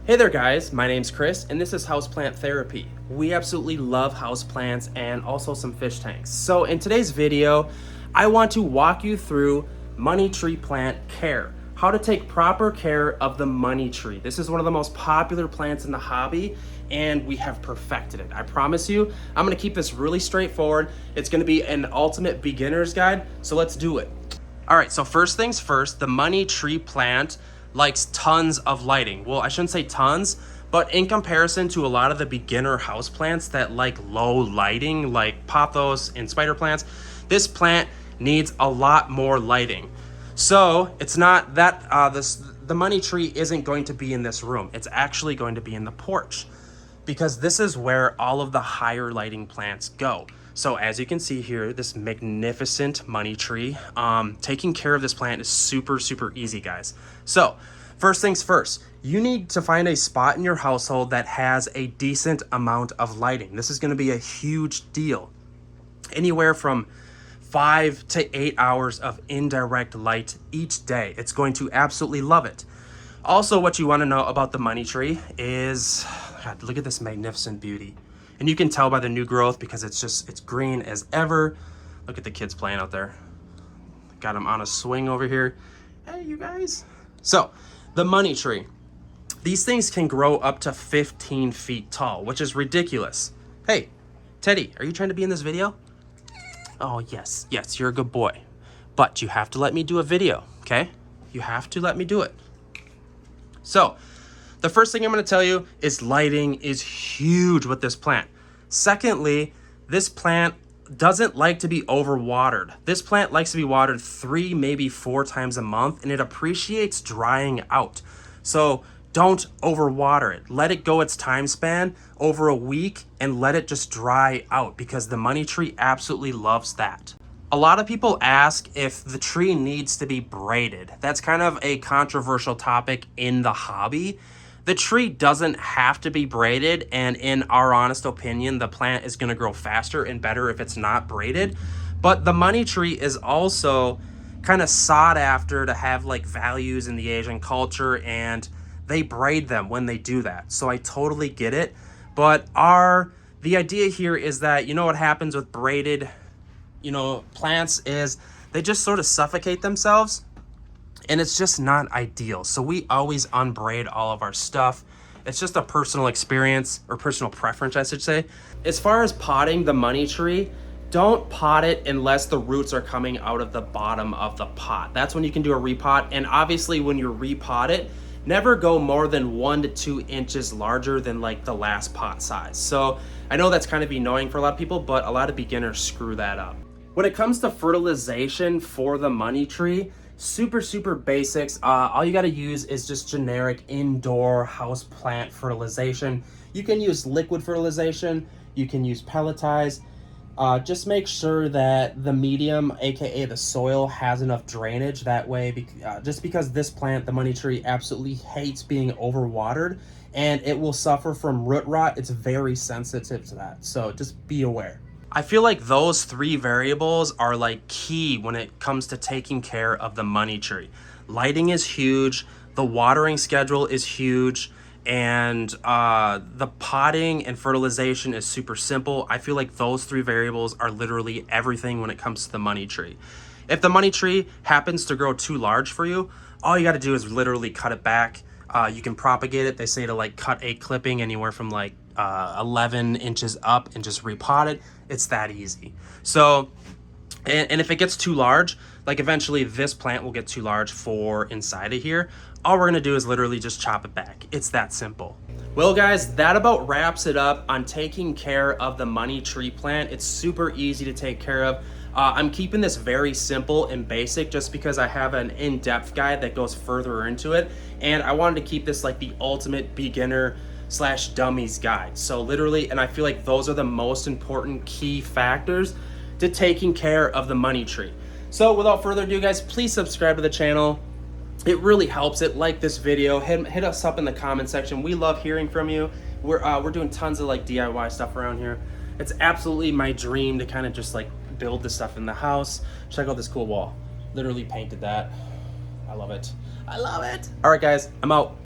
Hey there guys, my name's Chris and this is Houseplant Therapy. We absolutely love houseplants and also some fish tanks. So in today's video, I want to walk you through money tree plant care. How to take proper care of the money tree. This is one of the most popular plants in the hobby and we have perfected it. I promise you, I'm gonna keep this really straightforward. It's gonna be an ultimate beginner's guide, so let's do it. All right, so first things first, the money tree plant likes tons of lighting. Well, I shouldn't say tons, but in comparison to a lot of the beginner house plants that like low lighting, like pothos and spider plants, this plant needs a lot more lighting. So it's not that the money tree isn't going to be in this room. It's actually going to be in the porch because this is where all of the higher lighting plants go. So as you can see here, this magnificent money tree, taking care of this plant is super, super easy, guys. So first things first, you need to find a spot in your household that has a decent amount of lighting. This is gonna be a huge deal. Anywhere from 5 to 8 hours of indirect light each day. It's going to absolutely love it. Also, what you wanna know about the money tree is, God, look at this magnificent beauty. And you can tell by the new growth because it's green as ever. Look at the kids playing out there. Got them on a swing over here. Hey, you guys. So, the money tree. These things can grow up to 15 feet tall, which is ridiculous. Hey, Teddy, are you trying to be in this video? Oh, yes, you're a good boy. But you have to let me do a video, okay? You have to let me do it. So, the first thing I'm going to tell you is lighting is huge with this plant. Secondly, this plant doesn't like to be overwatered. This plant likes to be watered 3, maybe 4 times a month, and it appreciates drying out. So don't overwater it. Let it go its time span over a week and let it just dry out because the money tree absolutely loves that. A lot of people ask if the tree needs to be braided. That's kind of a controversial topic in the hobby. The tree doesn't have to be braided, and in our honest opinion, the plant is gonna grow faster and better if it's not braided. But the money tree is also kind of sought after to have like values in the Asian culture, and they braid them when they do that. So I totally get it. But the idea here is that, you know what happens with braided, plants is they just sort of suffocate themselves. And it's just not ideal. So we always unbraid all of our stuff. It's just a personal experience or personal preference, I should say. As far as potting the money tree, don't pot it unless the roots are coming out of the bottom of the pot. That's when you can do a repot. And obviously when you repot it, never go more than 1 to 2 inches larger than like the last pot size. So I know that's kind of annoying for a lot of people, but a lot of beginners screw that up. When it comes to fertilization for the money tree, super basics. All you got to use is just generic indoor house plant fertilization. You can use liquid fertilization, you can use pelletized. Just make sure that the medium, aka the soil, has enough drainage. That way, just because this plant, the money tree, absolutely hates being overwatered and it will suffer from root rot. It's very sensitive to that, so just be aware. I feel like those 3 variables are like key when it comes to taking care of the money tree. Lighting is huge, the watering schedule is huge, and the potting and fertilization is super simple. I feel like those 3 variables are literally everything when it comes to the money tree. If the money tree happens to grow too large for you, all you got to do is literally cut it back. You can propagate it. They say to like cut a clipping anywhere from like 11 inches up and just repot it. It's that easy. So, and if it gets too large, like eventually this plant will get too large for inside of here. All we're gonna do is literally just chop it back. It's that simple. Well guys, that about wraps it up on taking care of the money tree plant. It's super easy to take care of. I'm keeping this very simple and basic just because I have an in-depth guide that goes further into it. And I wanted to keep this like the ultimate beginner / dummies guide. So literally, and I feel like those are the most important key factors to taking care of the money tree. So without further ado guys, please subscribe to the channel. It really helps it. Like this video, hit us up in the comment section. We love hearing from you. We're doing tons of like DIY stuff around here. It's absolutely my dream to kind of just like build this stuff in the house. Check out this cool wall. Literally painted that. I love it. I love it. All right guys, I'm out.